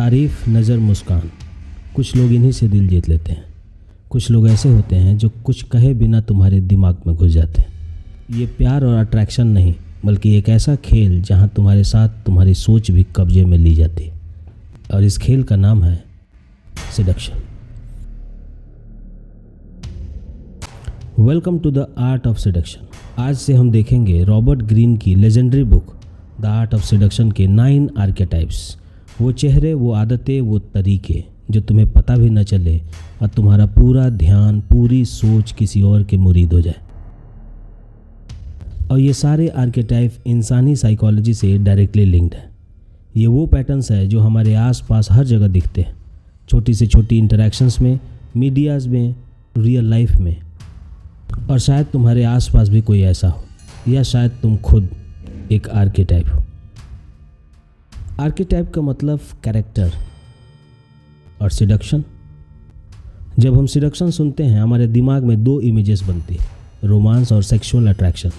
तारीफ, नज़र, मुस्कान, कुछ लोग इन्हीं से दिल जीत लेते हैं। कुछ लोग ऐसे होते हैं जो कुछ कहे बिना तुम्हारे दिमाग में घुस जाते हैं। ये प्यार और अट्रैक्शन नहीं, बल्कि एक ऐसा खेल जहां तुम्हारे साथ तुम्हारी सोच भी कब्जे में ली जाती है, और इस खेल का नाम है seduction. Welcome to the art of seduction. आज से हम देखेंगे रॉबर्ट ग्रीन की legendary book the art of seduction के 9 आर्केटाइप्स। वो चेहरे, वो आदतें, वो तरीके जो तुम्हें पता भी न चले और तुम्हारा पूरा ध्यान, पूरी सोच किसी और के मुरीद हो जाए। और ये सारे आर्केटाइप इंसानी साइकोलॉजी से डायरेक्टली लिंक्ड है। ये वो पैटर्न्स है जो हमारे आसपास हर जगह दिखते हैं, छोटी से छोटी इंटरेक्शंस में, मीडियाज़ में, रियल लाइफ में। और शायद तुम्हारे आसपास भी कोई ऐसा हो, या शायद तुम खुद एक आर्केटाइप हो। आर्केटाइप का मतलब कैरेक्टर और सिडक्शन। जब हम सिडक्शन सुनते हैं हमारे दिमाग में 2 इमेजेस बनती है, रोमांस और सेक्सुअल अट्रैक्शन।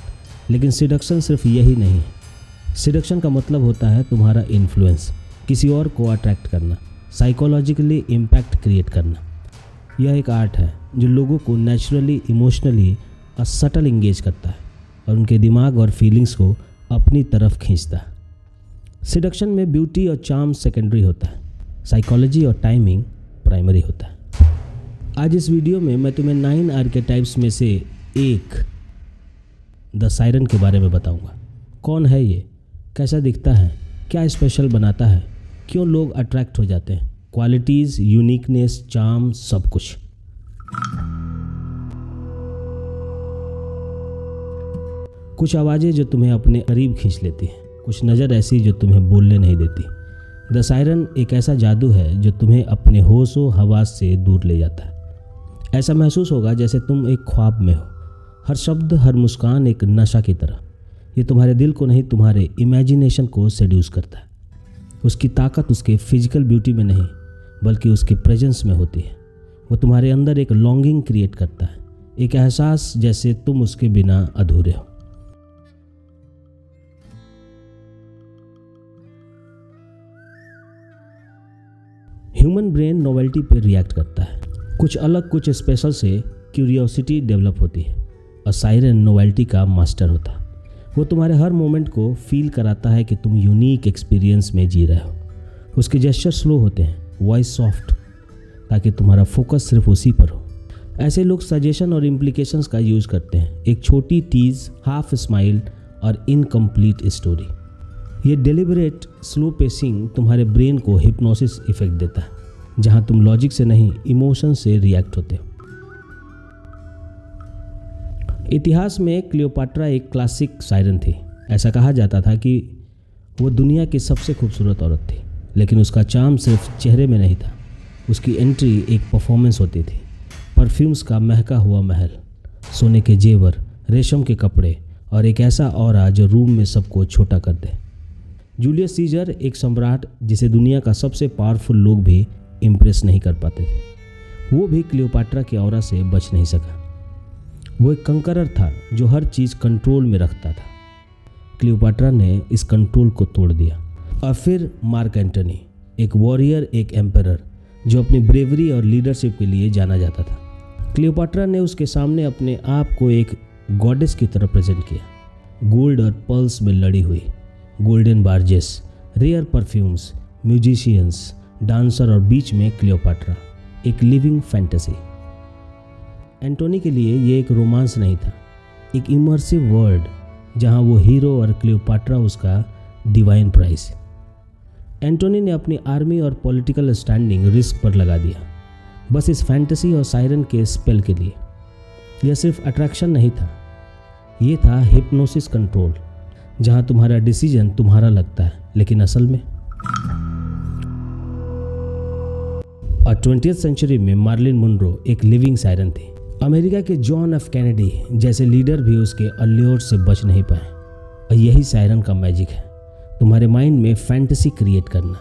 लेकिन सिडक्शन सिर्फ यही नहीं है। सिडक्शन का मतलब होता है तुम्हारा इन्फ्लुएंस, किसी और को अट्रैक्ट करना, साइकोलॉजिकली इम्पैक्ट क्रिएट करना। यह एक आर्ट है जो लोगों को नेचुरली, इमोशनली और सटल इंगेज करता है और उनके दिमाग और फीलिंग्स को अपनी तरफ खींचता है। सिडक्शन में ब्यूटी और चार्म सेकेंडरी होता है, साइकोलॉजी और टाइमिंग प्राइमरी होता है। आज इस वीडियो में मैं तुम्हें 9 आर्केटाइप्स में से एक, द सायरन, के बारे में बताऊंगा। कौन है ये, कैसा दिखता है, क्या स्पेशल बनाता है, क्यों लोग अट्रैक्ट हो जाते हैं, क्वालिटीज़, यूनिकनेस, चार्म, सब कुछ। कुछ आवाज़ें जो तुम्हें अपने करीब खींच लेती हैं, कुछ नज़र ऐसी जो तुम्हें बोलने नहीं देती। द सायरन एक ऐसा जादू है जो तुम्हें अपने होशो हवास से दूर ले जाता है। ऐसा महसूस होगा जैसे तुम एक ख्वाब में हो। हर शब्द, हर मुस्कान एक नशा की तरह। ये तुम्हारे दिल को नहीं, तुम्हारे इमेजिनेशन को सेड्यूस करता है। उसकी ताकत उसके फिजिकल ब्यूटी में नहीं, बल्कि उसके प्रेजेंस में होती है। वो तुम्हारे अंदर एक लॉन्गिंग क्रिएट करता है, एक एहसास जैसे तुम उसके बिना अधूरे हो। ह्यूमन ब्रेन नोवेल्टी पे रिएक्ट करता है। कुछ अलग, कुछ स्पेशल से क्यूरियोसिटी डेवलप होती है, और सायरन नोवेल्टी का मास्टर होता है। वो तुम्हारे हर मोमेंट को फील कराता है कि तुम यूनिक एक्सपीरियंस में जी रहे हो। उसके जेस्चर स्लो होते हैं, वॉइस सॉफ्ट, ताकि तुम्हारा फोकस सिर्फ उसी पर हो। ऐसे लोग सजेशन और इम्प्लीकेशंस का यूज़ करते हैं, एक छोटी टीज, हाफ स्माइल और इनकम्प्लीट स्टोरी। ये डेलिबरेट स्लो पेसिंग तुम्हारे ब्रेन को हिप्नोसिस इफेक्ट देता है, जहां तुम लॉजिक से नहीं, इमोशन से रिएक्ट होते हो। इतिहास में क्लियोपाट्रा एक क्लासिक सायरन थी। ऐसा कहा जाता था कि वो दुनिया की सबसे खूबसूरत औरत थी, लेकिन उसका चार्म सिर्फ चेहरे में नहीं था। उसकी एंट्री एक परफॉर्मेंस होती थी। परफ्यूम्स का महका हुआ महल, सोने के जेवर, रेशम के कपड़े और एक ऐसा ऑरा जो रूम में सबको छोटा कर दे। जूलियस सीजर, एक सम्राट जिसे दुनिया का सबसे पावरफुल लोग भी इम्प्रेस नहीं कर पाते थे, वो भी क्लियोपाट्रा के ऑरा से बच नहीं सका। वो एक कंकरर था जो हर चीज़ कंट्रोल में रखता था। क्लियोपाट्रा ने इस कंट्रोल को तोड़ दिया। और फिर मार्क एंटनी, एक वॉरियर, एक एम्परर जो अपनी ब्रेवरी और लीडरशिप के लिए जाना जाता था। क्लियोपाट्रा ने उसके सामने अपने आप को एक गॉडेस की तरह प्रेजेंट किया। गोल्ड और पर्ल्स में लड़ी हुई, golden barges, rare perfumes, musicians, dancer और बीच में क्लियोपाट्रा, एक लिविंग फैंटेसी। एंटोनी के लिए ये एक रोमांस नहीं था, एक इमर्सिव वर्ल्ड जहां वो हीरो और क्लियोपाट्रा उसका डिवाइन प्राइज। एंटोनी ने अपनी आर्मी और पॉलिटिकल स्टैंडिंग रिस्क पर लगा दिया, बस इस फैंटेसी और सायरन के स्पेल के लिए। यह सिर्फ अट्रैक्शन नहीं था, ये था हिप्नोसिस कंट्रोल, जहां तुम्हारा डिसीजन तुम्हारा लगता है, लेकिन असल में। और 20वीं सेंचुरी में मार्लिन मुनरो एक लिविंग सायरन थी। अमेरिका के जॉन एफ कैनेडी जैसे लीडर भी उसके अल्योर से बच नहीं पाए। और यही सायरन का मैजिक है, तुम्हारे माइंड में फैंटेसी क्रिएट करना,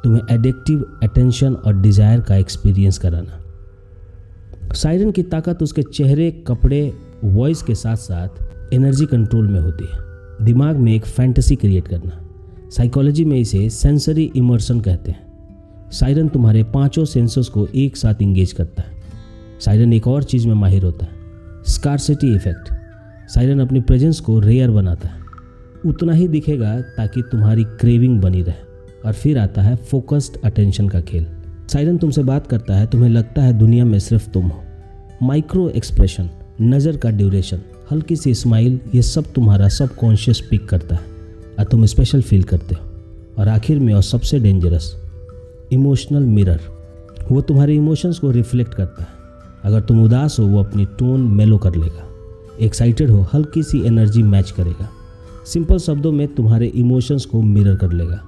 तुम्हें एडिक्टिव अटेंशन और डिज़ायर का एक्सपीरियंस कराना। सायरन की ताकत उसके चेहरे, कपड़े, वॉइस के साथ साथ एनर्जी कंट्रोल में होती है। दिमाग में एक फैंटेसी क्रिएट करना, साइकोलॉजी में इसे सेंसरी इमर्शन कहते हैं। सायरन तुम्हारे 5 सेंसर्स को एक साथ इंगेज करता है। सायरन एक और चीज़ में माहिर होता है, स्कार्सिटी इफेक्ट। सायरन अपनी प्रेजेंस को रेयर बनाता है, उतना ही दिखेगा ताकि तुम्हारी क्रेविंग बनी रहे। और फिर आता है फोकस्ड अटेंशन का खेल। सायरन तुमसे बात करता है, तुम्हें लगता है दुनिया में सिर्फ तुम हो। माइक्रो एक्सप्रेशन, नज़र का ड्यूरेशन, हल्की सी स्माइल, ये सब तुम्हारा सबकॉन्शियस पिक करता है और तुम स्पेशल फील करते हो। और आखिर में और सबसे डेंजरस, इमोशनल मिरर। वो तुम्हारे इमोशंस को रिफ्लेक्ट करता है। अगर तुम उदास हो वो अपनी टोन मेलो कर लेगा, एक्साइटेड हो हल्की सी एनर्जी मैच करेगा। सिंपल शब्दों में तुम्हारे इमोशंस को मिरर कर लेगा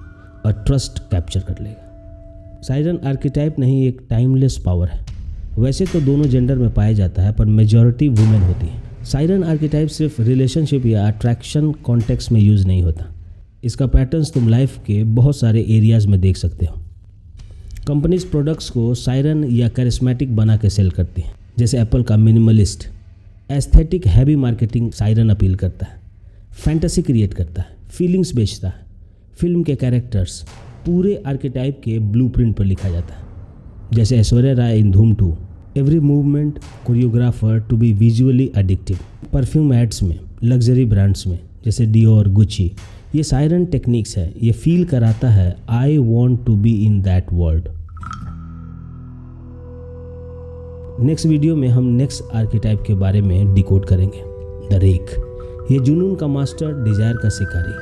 और ट्रस्ट कैप्चर कर लेगा। सायरन आर्किटाइप नहीं, एक टाइमलेस पावर है। वैसे तो दोनों जेंडर में पाया जाता है, पर मेजॉरिटी वुमेन होती है। सायरन आर्किटाइप सिर्फ रिलेशनशिप या अट्रैक्शन कॉन्टेक्स्ट में यूज़ नहीं होता। इसका पैटर्न्स तुम लाइफ के बहुत सारे एरियाज में देख सकते हो। कंपनीज प्रोडक्ट्स को सायरन या करिश्मेटिक बना के सेल करती हैं, जैसे एप्पल का minimalist. Aesthetic heavy marketing siren appeal करता है, फैंटेसी क्रिएट करता है, फीलिंग्स बेचता है। फिल्म के कैरेक्टर्स पूरे आर्किटाइप के ब्लूप्रिंट पर लिखा जाता है, जैसे Aishwarya Rai in Dhoom 2, every movement choreographer to be visually addictive. Perfume ads में, लग्जरी ब्रांड्स में जैसे डियोर, गुची, ये सायरन टेक्निक्स है। ये फील कराता है I want to be in that world. Next video में हम नेक्स्ट आर्किटाइप के बारे में डिकोड करेंगे, द रेक। ये जुनून का मास्टर, डिजायर का शिकारी।